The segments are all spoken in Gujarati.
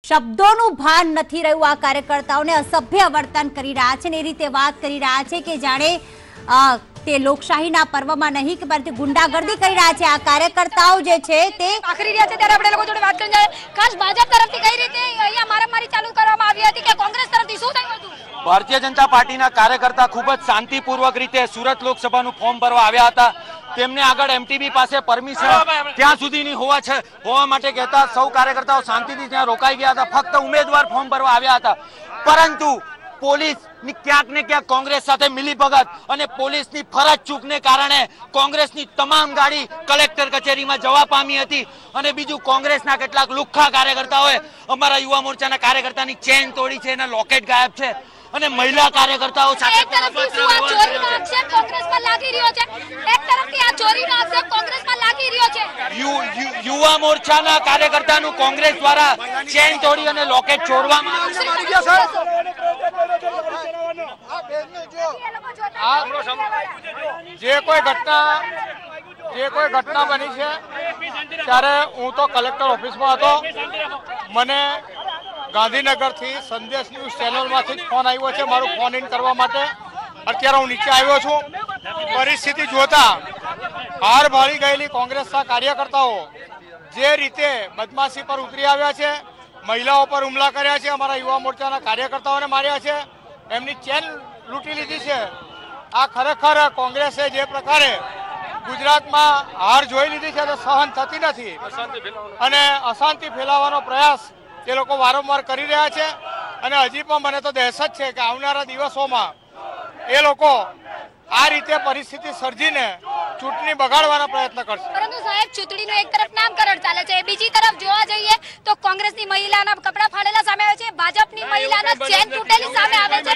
શબ્દોનું ભાન નથી રહ્યું। આ કાર્યકર્તાઓને અસભ્ય વર્તન કરી રહ્યા છે ને એ રીતે વાત કરી રહ્યા છે કે જાણે તે લોકશાહીના પર્વમાં નહીં કે પરંતુ ગુંડાગર્દી કરી રહ્યા છે। આ કાર્યકર્તાઓ જે છે તે આખરી રહ્યા છે ત્યારે આપણે લોકો જોડે વાત કરી જાય। ખાસ ભાજપ તરફથી કઈ રીતે અહીંયા મારામારી ચાલુ કરવામાં આવી હતી કે કોંગ્રેસ તરફથી શું થયું હતું? ભારતીય જનતા પાર્ટીના કાર્યકર્તા ખૂબ જ શાંતિપૂર્વક રીતે સુરત લોકસભાનું ફોર્મ ભરવા આવ્યા હતા। તેમને આગળ એમટીબી પાસે પરમિશન ત્યાં સુધીની હોવા માટે કહેતા સૌ કાર્યકર્તાઓ શાંતિથી ત્યાં રોકાઈ ગયા હતા। ફક્ત ઉમેદવાર ફોર્મ ભરવા આવ્યા હતા, પરંતુ પોલીસની ક્યાંક ને ક્યાંક કોંગ્રેસ સાથે મિલીભગત અને પોલીસની ફરજ ચૂકને કારણે કોંગ્રેસની તમામ ગાડી કલેક્ટર કચેરીમાં જવા પામી હતી। અને બીજું, કોંગ્રેસના કેટલાક લુખ્ખા કાર્યકર્તાઓએ અમારા યુવા મોરચાના કાર્યકર્તાની ચેન તોડી છે, એના લોકેટ ગાયબ છે અને મહિલા કાર્યકર્તાઓ સાથે યુવા મોરચાના કાર્યકર્તાનું કોંગ્રેસ દ્વારા ચેન તોડી અને લોકેટ ચોરવામાં જે કોઈ ઘટના બની છે ત્યારે હું તો કલેક્ટર ઓફિસમાં હતો। મને ગાંધીનગરથી સંદેશ ન્યૂઝ ચેનલમાંથી ફોન આવ્યો છે મારું ફોન ઇન કરવા માટે। અત્યારે હું નીચે આવ્યો છું। પરિસ્થિતિ જોતા હાર ભાળી ગયેલી કોંગ્રેસના કાર્યકર્તાઓ જે રીતે બદમાશી પર ઉતરી આવ્યા છે, મહિલાઓ પર હુમલા કર્યા છે, અમારા યુવા મોરચાના કાર્યકર્તાઓને માર્યા છે, એમની ચેન લૂંટી લીધી છે। આ ખરેખર કોંગ્રેસે જે પ્રકારે ગુજરાતમાં હાર જોઈ લીધી છે તે સહન થતી નથી અને અશાંતિ ફેલાવવાનો પ્રયાસ એ લોકો વારંવાર કરી રહ્યા છે। અને હજી પણ મને તો દહેશત છે કે આવનારા દિવસોમાં એ લોકો આ રીતે પરિસ્થિતિ સર્જીને ચૂંટણી બગાડવાના પ્રયત્ન કરશે। પરંતુ સાહેબ, ચૂંટણીનું એક તરફ નામકરણ ચાલે છે, બીજી તરફ જોવા જઈએ તો કોંગ્રેસની મહિલાના કપડા ફાડેલા સામે આવે છે, ભાજપની મહિલાના ચેન તૂટેલી સામે આવે છે।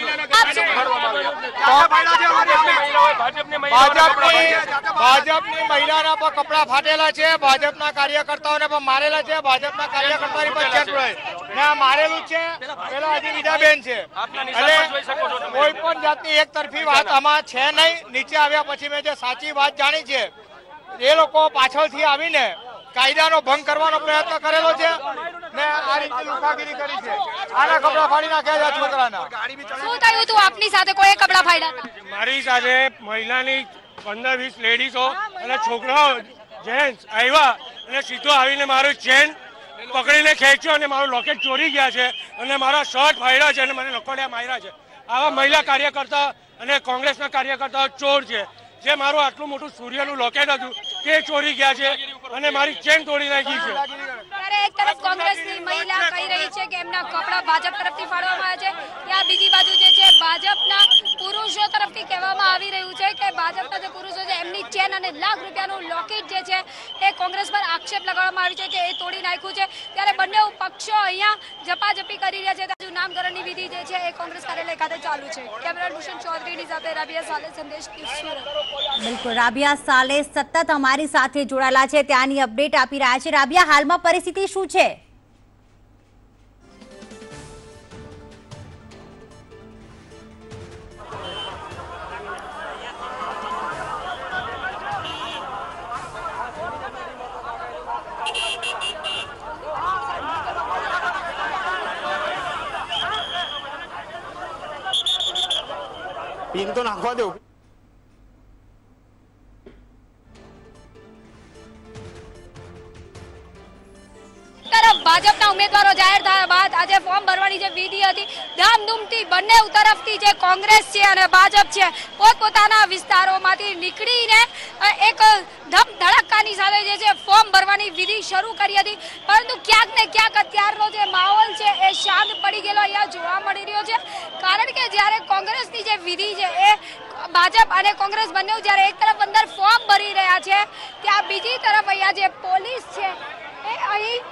ભાજપની મહિલાના પણ કપડા ફાટેલા છે, ભાજપના કાર્યકર્તાઓને પણ મારેલા છે, ભાજપના કાર્યકર્તાની પણ ચેન તોડાઈ ને મારેલું છે। પેલા હજી બીજાબેન છે એટલે કોઈ પણ જાતની એક તરફી વાત આમાં છે નહીં। નીચે આવ્યા પછી મેં જે સાચી વાત જાણી છે એ લોકો પાછળથી આવીને કાયદાનો ભંગ કરવાનો પ્રયત્ન કરેલો છે ને આ રીતે લુખાગીરી કરી છે। આના કપડા ફાડી નાખ્યા છે છોકરાના। શું થયું હતું આપની સાથે? કોઈ કપડા ફાડ્યા હતા? મારી સાથે મહિલાની 15-20 લેડીઝો અને છોકરાઓ જેન્ટ્સ આવ્યા અને સીધો આવીને મારું ચેન પકડીને ખેંચ્યો અને મારું લોકેટ ચોરી ગયા છે અને મારા શર્ટ ફાડ્યા છે અને મને લકોડિયા માર્યા છે। આવા મહિલા કાર્યકર્તા અને કોંગ્રેસના કાર્યકર્તાઓ ચોર છે। જે મારું આટલું મોટું સૂર્યનું લોકેટ હતું તે ચોરી ગયા છે અને મારી ચેન તોડી નાખી છે। ત્યારે એક તરફ કોંગ્રેસની મહિલા કહી રહી છે કે એમના કપડા ભાજપ તરફથી ફાડવામાં આવ્યા છે, ત્યાં બીજી બાજુ જે છે ભાજપના પુરુષો તરફથી કહેવામાં આવી રહ્યું છે કે ભાજપના જે પુરુષો છે એમની ચેન અને લાખ રૂપિયાનું લોકેટ જે છે એ કોંગ્રેસ પર આક્ષેપ લગાવવામાં આવ્યો છે કે એ તોડી નાખ્યું છે। ત્યારે બંને પક્ષો અહીંયા ઝપાઝપી કરી રહ્યા છે। ત્યાં નામકરણની વિધિ જે છે એ કોંગ્રેસ કાર્યાલય ખાતે ચાલુ છે। કેમેરામેન ભૂષણ ચૌધરીની સાથે રાબિયા સાલે, સંદેશ ન્યૂઝ સુરત। બિલકુલ, રાબિયા સાલે સતત અમારી સાથે જોડાયેલા છે, ત્યાંની અપડેટ આપી રહ્યા છે। રાબિયા, હાલમાં પરિસ્થિતિ શું છે? પીન તો નાખવા દો। ભાજપના ઉમેદવારો જાહેર થયા બાદ આજે ફોર્મ ભરવાની જે વિધિ હતી ધામધૂમથી બંને તરફથી જે કોંગ્રેસ છે અને ભાજપ છે પોતપોતાના વિસ્તારોમાંથી નીકળીને એક ધમધડકાની સાથે જે છે ફોર્મ ભરવાની વિધિ શરૂ કરી હતી। પરંતુ ક્યાંક ને ક્યાંક અત્યારનો જે માહોલ છે એ શાંત પડી ગયેલો અહીંયા જોવા મળી રહ્યો છે। કારણ કે જ્યારે કોંગ્રેસની જે વિધિ છે એ ભાજપ અને કોંગ્રેસ બંને જ્યારે એક તરફ અંદર ફોર્મ ભરી રહ્યા છે, ત્યાં બીજી તરફ અહીંયા જે પોલીસ છે એ અહીં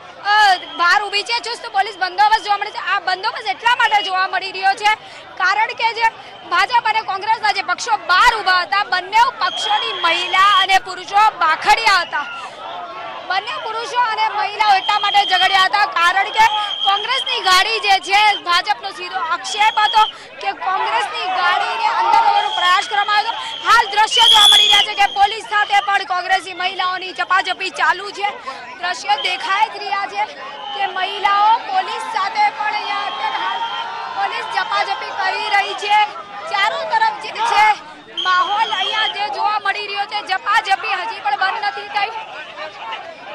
બહાર ઊભી છે। ચુસ્ત પોલીસ બંદોબસ્ત જોવા મળે છે। આ બંદોબસ્ત એટલા માટે જોવા મળી રહ્યો છે કારણ કે જે ભાજપ અને કોંગ્રેસના જે પક્ષો બહાર ઊભા હતા, બંને પક્ષોની મહિલા અને પુરુષો બાખડ્યા હતા। બંને પુરુષો અને મહિલાઓ એટલા માટે ઝઘડ્યા હતા કારણ કે કોંગ્રેસની ગાડી જે છે ભાજપનો સીધો આક્ષેપ હતો કે કોંગ્રેસની ગાડીને અંદર લેવાનો પ્રયાસ કરવામાં આવ્યો। હાલ દ્રશ્ય જોવા મળી રહ્યા છે કે પોલીસ સાથે પણ કોંગ્રેસી મહિલાઓની ઝપાઝપી ચાલુ છે। દ્રશ્ય દેખાઈ જ રહ્યા છે કે જે મહિલાઓ પોલીસ સાથે પણ અહીંયા અત્યારે હાલ પોલીસ ઝપાઝપી કરી રહી છે। ચારો તરફ જે છે માહોલ અહીંયા જે જોવા મળી રહ્યો છે, ઝપાઝપી હજી પણ બંધ નથી થઈ।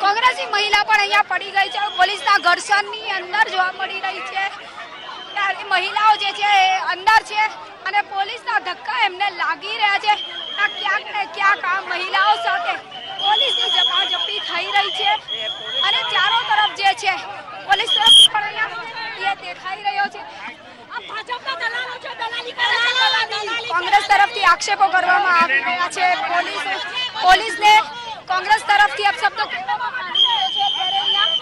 કોંગ્રેસી મહિલા પણ અહીંયા પડી ગઈ છે, પોલીસના ઘર્ષણની અંદર જોવા મળી રહી છે। મહિલાઓ જે છે એ અંદર છે અને પોલીસના ધક્કા એમને લાગી રહ્યા છે। આ ક્યાંક ને ક્યાંક આ મહિલાઓ સાથે પોલીસની ઝપાઝપી થઈ રહી છે અને ચારો તરફ જે છે પોલીસ તરફ પણ અહીંયા એ દેખાઈ રહ્યો છે। કોંગ્રેસ તરફથી આક્ષેપો કરવામાં આવી રહ્યા છે। પોલીસને કોંગ્રેસ તરફથી અપશબ્દો કહેવામાં આવી રહ્યા છે। ત્યારે અહીંયા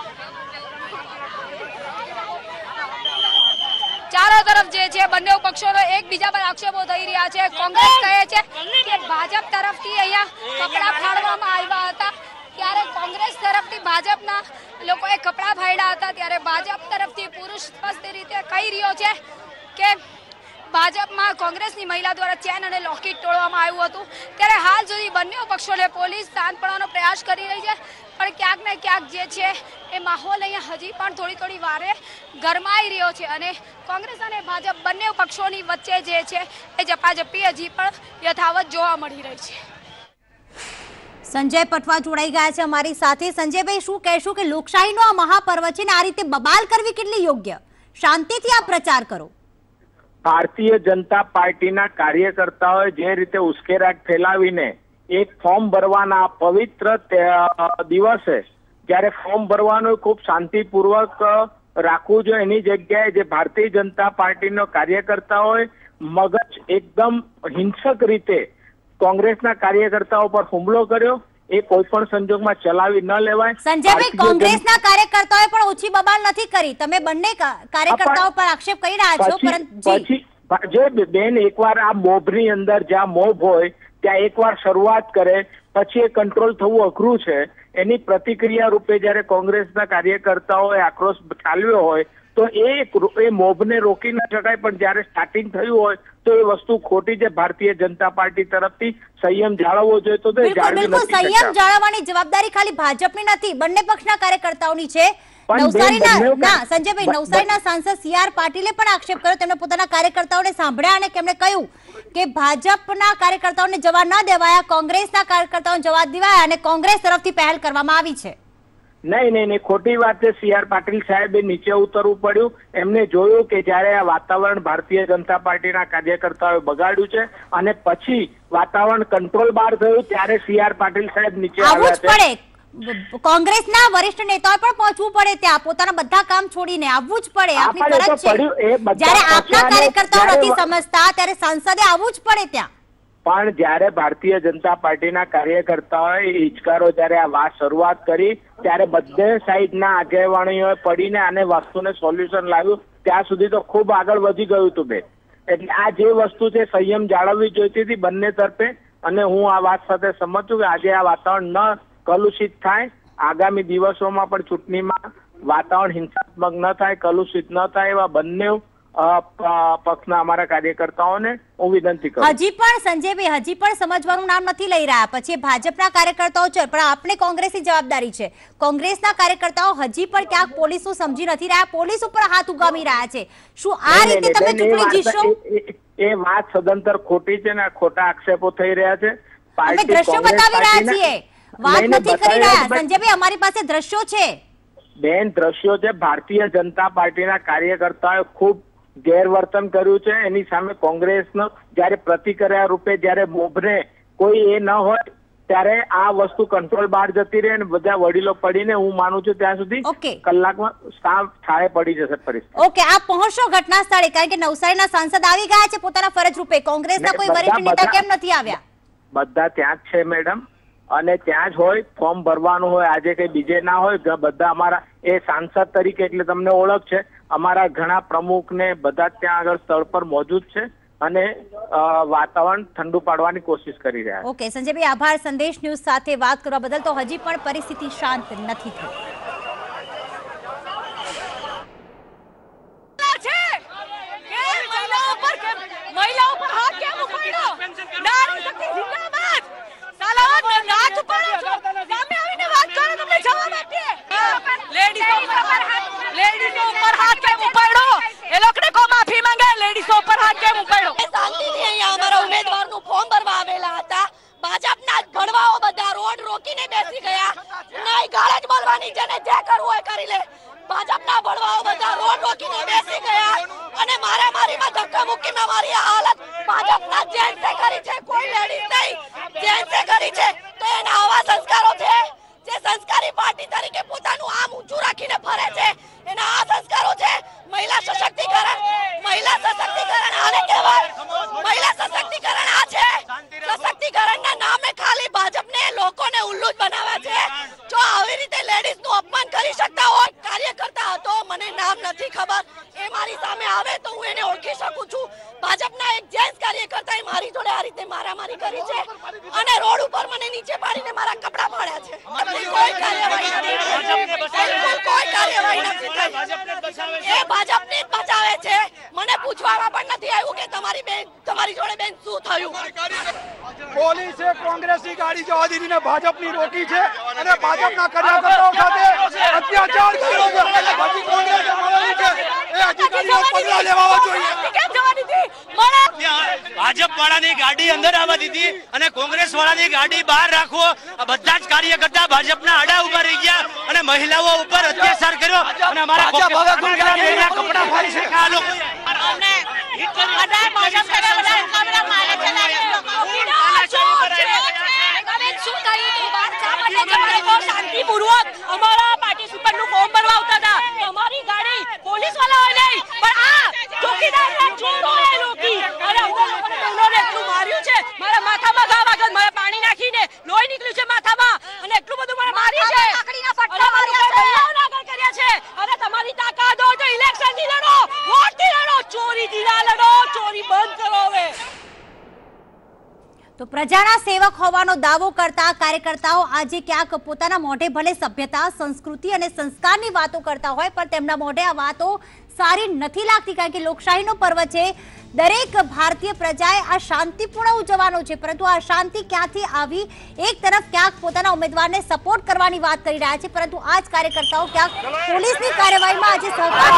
ચારો તરફ જે છે બંને પક્ષોનો એકબીજા પર આક્ષેપો થઈ રહ્યા છે। કોંગ્રેસ કહે છે કે ભાજપ તરફથી અહીંયા કપડા ફાડવામાં આવ્યા હતા, ત્યારે કોંગ્રેસ તરફથી ભાજપના લોકોએ કપડા ફાડ્યા હતા, ત્યારે ભાજપ તરફથી પુરુષ સ્પષ્ટ રીતે કહી રહ્યો છે કે ભાજપમાં કોંગ્રેસની મહિલા દ્વારા ચેન અને લોકેટ તોડવામાં આવ્યું હતું। ત્યારે હાલ સુધી બંને પક્ષોને પોલીસ શાંત પાડવાનો પ્રયાસ કરી રહી છે, પણ ક્યાંક ને ક્યાંક જે છે એ માહોલ અહીંયા હજી પણ થોડી વારે ગરમાઈ રહ્યો છે અને કોંગ્રેસ અને ભાજપ બંને પક્ષોની વચ્ચે જે છે એ ઝપાઝપી હજી પણ યથાવત જોવા મળી રહી છે। સંજય પટવા જોડાઈ ગયા છે અમારી સાથે। સંજયભાઈ, શું કહેશું કે લોકશાહીનો આ મહાપર્વ છે ને આ રીતે બબાલ કરવી કેટલી યોગ્ય? શાંતિથી આ પ્રચાર કરો। ભારતીય જનતા પાર્ટીના કાર્યકર્તાઓએ જે રીતે ઉશ્કેરાટ ફેલાવીને એક ફોર્મ ભરવાના પવિત્ર દિવસે જ્યારે ફોર્મ ભરવાનું ખૂબ શાંતિપૂર્વક રાખવું જોઈએ, એની જગ્યાએ જે ભારતીય જનતા પાર્ટીનો કાર્યકર્તાઓએ મગજ એકદમ હિંસક રીતે કોંગ્રેસના કાર્યકર્તાઓ પર હુમલો કર્યો, એ કોઈ પણ સંજોગમાં ચલાવી ન લેવાય। સંજયભાઈ, કોંગ્રેસના કાર્યકર્તાઓએ પણ ઓછી બબાલ નથી કરી, તમે બંને કાર્યકર્તાઓ પર આક્ષેપ કરી રહ્યા છો, પરંતુ જે બેન એકવાર આ મોભની અંદર જ્યાં મોભ હોય ત્યાં એકવાર શરૂઆત કરે પછી એ કંટ્રોલ થવું અઘરું છે। એની પ્રતિક્રિયા રૂપે જ્યારે કોંગ્રેસના કાર્યકર્તાઓએ આક્રોશ ઠાલવ્યો હોય તો એ મોભને રોકી ન શકાય, પણ જ્યારે સ્ટાર્ટિંગ થયું હોય તો એ વસ્તુ ખોટી છે। ભારતીય જનતા પાર્ટી તરફથી સંયમ જાળવવો જોઈએ તો સંયમ જાળવવાની જવાબદારી ખાલી ભાજપની નથી, બંને પક્ષના કાર્યકર્તાઓની છે। સંજયભાઈ, નવસારીના સાંસદ સી.આર. પાટીલે પણ આક્ષેપ કર્યો, તેમણે પોતાના કાર્યકર્તાઓને સાંભળ્યા અને તેમણે કહ્યું કે ભાજપના કાર્યકર્તાઓને જવા ન દેવાયા, કોંગ્રેસના કાર્યકર્તાઓને જવા દેવાયા અને કોંગ્રેસ તરફથી પહેલ કરવામાં આવી છે। નહીં, ખોટી વાત છે। સી.આર. પાટીલ સાહેબે નીચે ઉતરવું પડ્યું। એમને જોયું કે જ્યારે આ વાતાવરણ ભારતીય જનતા પાર્ટીના કાર્યકર્તાઓએ બગાડ્યું છે અને પછી વાતાવરણ કંટ્રોલ બહાર થયું ત્યારે સી.આર. પાટીલ સાહેબ નીચે આવ્યા છે। કોંગ્રેસના વરિષ્ઠ નેતાઓ પણ પહોંચવું પડે, ત્યાં પોતાના બધા કામ છોડીને આવવું જ પડે, આપની ફરજ છે। જ્યારે આપના કાર્યકર્તાઓ નથી સમજતા ત્યારે સાંસદે આવવું જ પડે ત્યાં। પણ જ્યારે ભારતીય જનતા પાર્ટીના કાર્યકર્તાઓએ હિચકારો જ્યારે આ વાત શરૂઆત કરી ત્યારે બધે સાઈડના આગેવાનીઓએ પડીને આને વસ્તુને સોલ્યુશન લાવ્યું, ત્યાં સુધી તો ખૂબ આગળ વધી ગયું હતું બેન। એટલે આ જે વસ્તુ છે સંયમ જાળવવી જોઈતી હતી બંને તરફે, અને હું આ વાત સાથે સમજ છું કે આજે આ વાતાવરણ ન કલુષિત થાય, આગામી દિવસોમાં પણ ચૂંટણીમાં વાતાવરણ હિંસાત્મક ન થાય, કલુષિત ન થાય એવા બંને પક્ષના અમારા કાર્યકર્તાઓને હું વિનંતી કરું। હજી પણ સંજયભાઈ, હજી પણ સમજવાનું નામ નથી લઈ રહ્યા, પછી ભાજપના કાર્યકર્તાઓ છે પણ આપણે કોંગ્રેસની જવાબદારી છે। કોંગ્રેસના કાર્યકર્તાઓ હજી પણ ક્યાંક પોલીસનું સમજી નથી રહ્યા, પોલીસ ઉપર હાથ ઉગામી રહ્યા છે। શું આ રીતે તમે ચૂંટણી જીતશો? એ વાત સદંતર ખોટી છે ને ખોટા આક્ષેપો થઈ રહ્યા છે। અમે દ્રશ્યો બતાવી રહ્યા છીએ, વાત નથી કરી રહ્યા। સંજયભાઈ, અમારી પાસે દ્રશ્યો છે બેન, દ્રશ્યો છે। ભારતીય જનતા પાર્ટીના કાર્યકર્તાઓએ ખૂબ ગેરવર્તન કર્યું છે, એની સામે કોંગ્રેસનો જ્યારે પ્રતિક્રિયા રૂપે જ્યારે મોભને કોઈ એ ન હોય ત્યારે આ વસ્તુ કંટ્રોલ બહાર જતી રહે અને બધા વડીલો પડીને હું માનું છું ત્યાં સુધી કલાકમાં છાળે પડી જશે પરિસ્થિતિ। ઓકે, આપ પહોંચશો ઘટના સ્થળે, કારણ કે નવસારીના સાંસદ આવી ગયા છે પોતાના ફરજ રૂપે, કોંગ્રેસના કોઈ વરિષ્ઠ નેતા કેમ નથી આવ્યા? બધા ત્યાં જ છે મેડમ, અને ત્યાં જ હોય, ફોર્મ ભરવાનું હોય, આજે કઈ બીજે ના હોય, બધા અમારા એ સાંસદ તરીકે એટલે તમને ઓળખ છે, અમારા ઘણા પ્રમુખ ને બધા ત્યાં આગળ સ્થળ પર મોજૂદ છે અને વાતાવરણ ઠંડુ પાડવાની કોશિશ કરી રહ્યા છે। ઓકે સંજયભાઈ, આભાર સંદેશ ન્યૂઝ સાથે વાત કરવા બદલ। તો હજી પણ પરિસ્થિતિ શાંત નથી થઈ। મહિલાઓ પર હાથ કેમ ઉપાડ્યો? નારી શક્તિ જિંદાબાદ! સાલાઓ નાચ ઉપાડો છો, સામે આવીને વાત કરો, તમને જવાબ આપીએ। લેડીઝો પર હાથ રોકીને બેસી ગયા અને મારામારીમાં ધક્કા મૂકીમાં મારી હાલત ભાજપના જેન્ટ્સે કરી છે, કોઈ લેડીઝ નહીં, જેન્ટ્સે કરી છે. તો એના આવા સંસ્કારો છે જે સંસ્કારી પાર્ટી તરીકે પોતાનું આમ ઊંચું રાખીને ફરે છે, એના આ સંસ્કારો છે. મહિલા સશક્તિકરણ આને કહેવાય. મહિલા સશક્તિકરણ આ છે. સશક્તિકરણના નામે ખાલી ભાજપને લોકોને ઉલ્લુ જ બનાવે છે. જો આવી રીતે લેડીઝનું અપમાન કરી શકતા હોય, કાર્યકર્તા હતો, મને નામ નથી ખબર, એ મારી સામે આવે તો હું એને ઓળખી શકું છું. ભાજપના એક જેન્ટ્સ કાર્યકર્તાએ મારી જોડે આ રીતે મારામારી કરી છે અને રોડ ઉપર મને નીચે પાડીને મારા કપડા પાડ્યા છે. કોઈ કાર્યવાહી નથી, કોઈ કાર્યવાહી નથી થઈ. એ ભાજપને જ બચાવે છે. મને પૂછવામાં પણ નથી આવ્યું કે તમારી જોડે બેન શું થયું. પોલીસે કોંગ્રેસની ગાડી જવા દીધી ને ભાજપની રોકી છે અને ભાજપના કાર્યકર્તાઓ સાથે અત્યાચાર કર્યો છે. બાકી કોંગ્રેસે મળેલી છે એ અધિકારીઓ પગલાં લેવા જોઈએ. ભાજપ વાળાની ગાડી અંદર આવવા દીધી અને કોંગ્રેસ વાળાની ગાડી બહાર રાખવો. બધા જ કાર્યકર્તા ભાજપના આડા ઉભા રહી ગયા અને મહિલાઓ ઉપર અત્યાચાર કર્યો અને અમારા કપડા ફાડી શક્યા. લોકો શાંતિપૂર્વક અમારા પાર્ટિસિપન્ટ નું ફોર્મ ભરવા આવતા હતા. અમારી ગાડી પોલીસ વાળાઓ નહીં પણ આ ચોકીદારના ચોરોએ રોકી અને અમને એટલું માર્યું છે. મારા માથામાં ઘા વાગ્યો, મારા પાણી નાખીને લોહી નીકળ્યું છે માથામાં અને એટલું બધું મને મારી છે. કર્યા છે અને તમારી તાકાત હોય તો ઇલેક્શન થી લડો, વોટ થી લડો, ચોરી થી ના લડો. ચોરી બંધ કરો હવે. તો પ્રજાના સેવક હોવાનો દાવો કરતા કાર્યકર્તાઓ આજે ક્યાંક પોતાના મોઢે ભલે સભ્યતા, સંસ્કૃતિ અને સંસ્કારની વાતો કરતા હોય પણ તેમના મોઢે આ વાતો સારી નથી લાગતી, કારણ કે લોકશાહીનો પર્વ છે. દરેક ભારતીય પ્રજાએ આ શાંતિપૂર્ણ ઉજવવાનો છે, પરંતુ આ શાંતિ ક્યાંથી આવી? એક તરફ ક્યાંક પોતાના ઉમેદવારને સપોર્ટ કરવાની વાત કરી રહ્યા છે, પરંતુ આ જ કાર્યકર્તાઓ ક્યાંક પોલીસની કાર્યવાહીમાં આજે સહકાર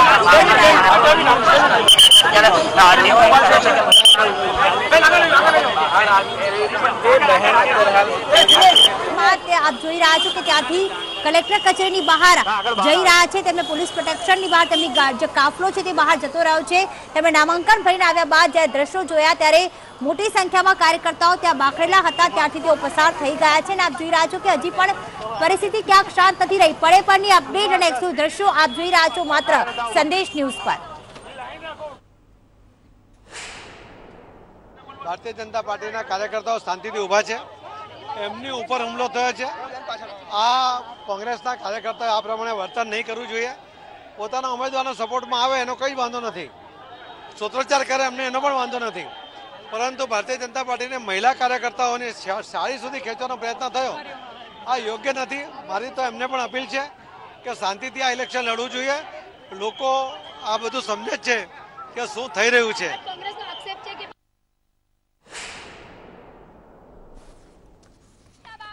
આપ જોઈ રહ્યા છો કે ત્યાંથી કલેક્ટર કચેરીની બહાર જઈ રહ્યા છે. તેમને પોલીસ પ્રોટેક્શનની બહાર તેમની જે કાફલો છે તે બહાર જતો રહ્યો છે. તેમણે નામાંકન ભરીને આવ્યા બાદ જ્યારે દ્રશ્યો જોયા ત્યારે મોટી સંખ્યામાં કાર્યકર્તાઓ ત્યાં બાખડેલા હતા, ત્યાંથી તેઓ પસાર થઈ ગયા છે. અને આપ જોઈ રહ્યા છો કે હજી પણ પરિસ્થિતિ ક્યાંક શાંત નથી રહી. પડે પરની અપડેટ અને એક્સક્લુઝિવ દ્રશ્યો આપ જોઈ રહ્યા છો માત્ર સંદેશ ન્યૂઝ પર. ભારતીય જનતા પાર્ટીના કાર્યકર્તાઓ શાંતિથી ઊભા છે, એમની ઉપર હુમલો થયો છે. આ કોંગ્રેસના કાર્યકર્તાએ આ પ્રમાણે વર્તન નહીં કરવું જોઈએ. પોતાના ઉમેદવારના સપોર્ટમાં આવે એનો કંઈ વાંધો નથી, સૂત્રોચ્ચાર કરે એમને એનો પણ વાંધો નથી, પરંતુ ભારતીય જનતા પાર્ટીને મહિલા કાર્યકર્તાઓની સાડી સુધી ખેંચવાનો પ્રયત્ન થયો, આ યોગ્ય નથી. મારી તો એમને પણ અપીલ છે કે શાંતિથી આ ઇલેક્શન લડવું જોઈએ. લોકો આ બધું સમજે જ છે કે શું થઈ રહ્યું છે.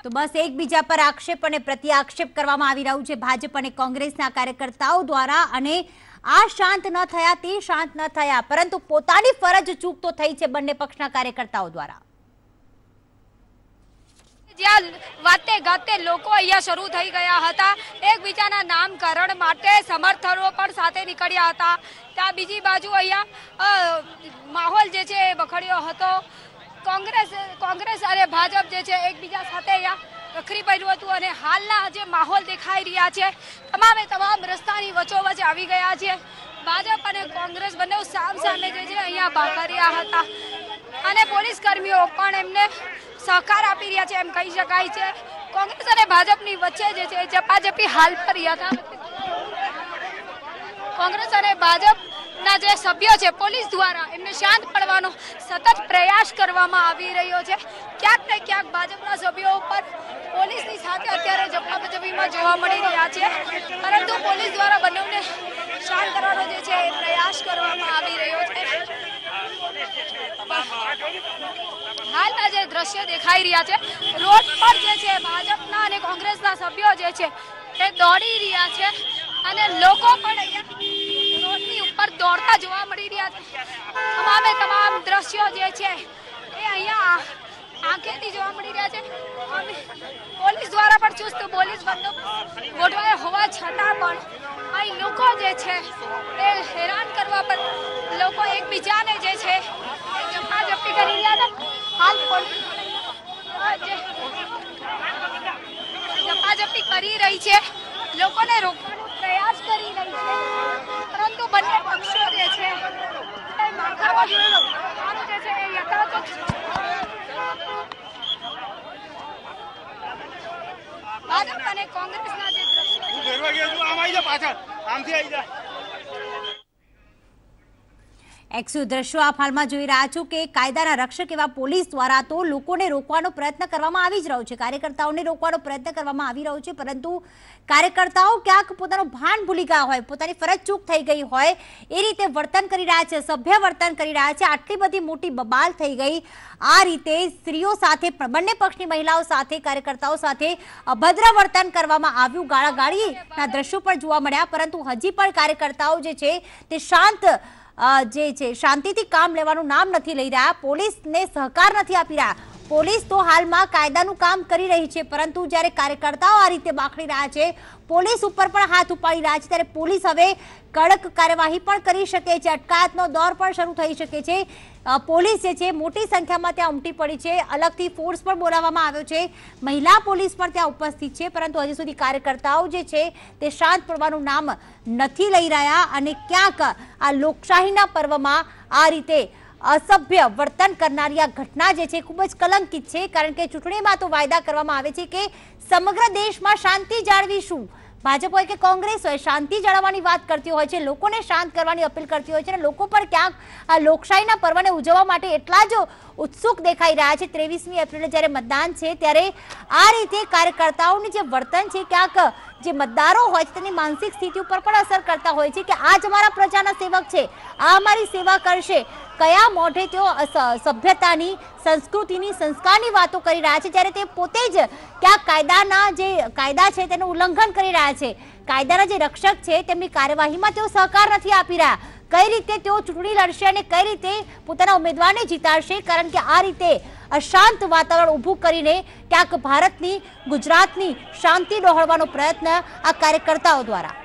તો બસ એકબીજા પર આક્ષેપ અને પ્રતિ આક્ષેપ કરવામાં આવી રહ્યું છે ભાજપ અને કોંગ્રેસના કાર્યકર્તાઓ દ્વારા. અને આ શાંત ન થયા, તે શાંત ન થયા, પરંતુ પોતાની ફરજ ચૂક તો થઈ છે બંને પક્ષના કાર્યકર્તાઓ દ્વારા. જ્યાં વાતે ગાતે લોકો અહીંયા શરૂ થઈ ગયા હતા, એકબીજાના નામકરણ માટે સમર્થનો પણ સાથે નીકળ્યા હતા. ત્યાં બીજી બાજુ અહીંયા માહોલ જે છે એ બખડ્યો હતો. કોંગ્રેસ અને ભાજપ જે છે એકબીજા સાથે અહીંયા રખડી પડ્યું હતું અને હાલના જે માહોલ દેખાઈ રહ્યા છે તમામે તમામ રસ્તાની વચ્ચોવચ્ચ આવી ગયા છે. ભાજપ અને કોંગ્રેસ બંને સામસામે જે છે અહીંયા ભાગર્યા હતા અને પોલીસ કર્મીઓ પણ એમને સહકાર આપી રહ્યા છે એમ કહી શકાય છે. કોંગ્રેસ અને ભાજપની વચ્ચે જે છે ઝપાઝપી હાલ પર યથાવત. કોંગ્રેસ અને ભાજપના જે સભ્યો છે પોલીસ દ્વારા એમને શાંત પાડવાનો સતત પ્રયાસ કરવામાં આવી રહ્યો છે. ક્યાંક ને ક્યાંક ભાજપના સભ્યો ઉપર પોલીસની સાથે અત્યારે ઝપાઝપીમાં જોવા મળી રહ્યા છે, પરંતુ પોલીસ દ્વારા બંનેને શાંત કરવાનો જે છે એ પ્રયાસ કરવામાં આવી રહ્યો છે. હાલના જે દ્રશ્ય દેખાઈ રહ્યા છે, રોડ પર જે છે ભાજપના અને કોંગ્રેસના સભ્યો જે છે એ દોડી રહ્યા છે અને લોકો પણ અહીંયા રોડની ઉપર દોડતા જોવા મળી રહ્યા છે. તમામે તમામ દ્રશ્યો જે છે એ અહીંયા આંખેથી જોવા મળી રહ્યા છે. પોલીસ દ્વારા પણ ચુસ્ત પોલીસ બંદોબસ્ત ગોઠવાયો હોવા છતાં પણ અહીં લોકો જે છે એ લોકો એકબીજાને જે છે ઝપાઝપી કરી રહ્યા હતા. હાલ ઝપાઝપી કરી રહી છે, લોકોને રોકવાનો પ્રયાસ કરી રહી છે, પરંતુ બંને પક્ષો જે છે જે છે એ યથાવત ભાજપ અને કોંગ્રેસના જે દ્રશ્યો એક્સયુ દ્રશ્યો આપ હાલમાં જોઈ રહ્યા છો કે કાયદાના રક્ષક એવા પોલીસ દ્વારા તો લોકોને રોકવાનો પ્રયત્ન કરવામાં આવી જ રહ્યો છે, કાર્યકર્તાઓને રોકવાનો પ્રયત્ન કરવામાં આવી રહ્યો છે, પરંતુ કાર્યકર્તાઓ ક્યાંક પોતાનું ભાન ભૂલી ગયા હોય, પોતાની ફરજ ચૂક થઈ ગઈ હોય એ રીતે વર્તન કરી રહ્યા છે, સભ્ય વર્તન કરી રહ્યા છે. આટલી બધી મોટી બબાલ થઈ ગઈ, આ રીતે સ્ત્રીઓ સાથે બંને પક્ષની મહિલાઓ સાથે કાર્યકર્તાઓ સાથે અભદ્ર વર્તન કરવામાં આવ્યું, ગાળાગાળીના દ્રશ્યો પણ જોવા મળ્યા, પરંતુ હજી પણ કાર્યકર્તાઓ જે છે તે જે છે શાંતિથી કામ લેવાનું નામ નથી લઈ રહ્યા, પોલીસને સહકાર નથી આપી રહ્યા. પોલીસ તો હાલમાં કાયદાનું કામ કરી રહી છે, પરંતુ જ્યારે કાર્યકર્તાઓ આ રીતે બાખડી રહ્યા છે, પોલીસ ઉપર પણ હાથ ઉપાડી રહ્યા છે, ત્યારે પોલીસ હવે કડક કાર્યવાહી પણ કરી શકે છે, અટકાયતનો દોર પણ શરૂ થઈ શકે છે. પોલીસ જે છે મોટી સંખ્યામાં ત્યાં ઉમટી પડી છે, અલગથી ફોર્સ પણ બોલાવવામાં આવ્યો છે, મહિલા પોલીસ પણ ત્યાં ઉપસ્થિત છે, પરંતુ હજી સુધી કાર્યકર્તાઓ જે છે તે શાંત પડવાનું નામ નથી લઈ રહ્યા અને ક્યાંક આ લોકશાહીના પર્વમાં આ રીતે અસભ્ય વર્તન કરનારી આ ઘટના જે છે ખૂબ જ કલંકિત છે. કારણ કે ચૂંટણીમાં તો વાયદા કરવામાં આવે છે કે સમગ્ર દેશમાં શાંતિ જાળવીશું, ભાજપ હોય કે કોંગ્રેસ હોય શાંતિ જાળવવાની વાત કરતી હોય છે, લોકોને શાંત કરવાની અપીલ કરતી હોય છે અને લોકો પણ ક્યાંક આ લોકશાહીના પર્વને ઉજવવા માટે એટલા જ ઉત્સુક દેખાઈ રહ્યા છે. 23મી એપ્રિલે જ્યારે મતદાન છે ત્યારે આ રીતે કાર્યકર્તાઓનું જે વર્તન છે ક્યાંક જે મતદારો હોય છે તેની માનસિક સ્થિતિ ઉપર પણ અસર કરતા હોય છે કે આ જ અમારા પ્રજાના સેવક છે, આ અમારી સેવા કરશે. કયા મોઢે તેઓ સભ્યતાની, સંસ્કૃતિની, સંસ્કારની વાતો કરી રહ્યા છે, જ્યારે તે પોતે જ ક્યાંક કાયદાના જે કાયદા છે તેનું ઉલ્લંઘન કરી રહ્યા છે, કાયદાના જે રક્ષક છે તેમની કાર્યવાહીમાં તેઓ સહકાર નથી આપી રહ્યા. કઈ રીતે તેઓ ચૂંટણી લડશે અને કઈ રીતે પોતાના ઉમેદવારને જીતાડશે? કારણ કે આ રીતે અશાંત વાતાવરણ ઊભું કરીને ક્યાંક ભારતની, ગુજરાતની શાંતિ ડહોળવાનો પ્રયત્ન આ કાર્યકર્તાઓ દ્વારા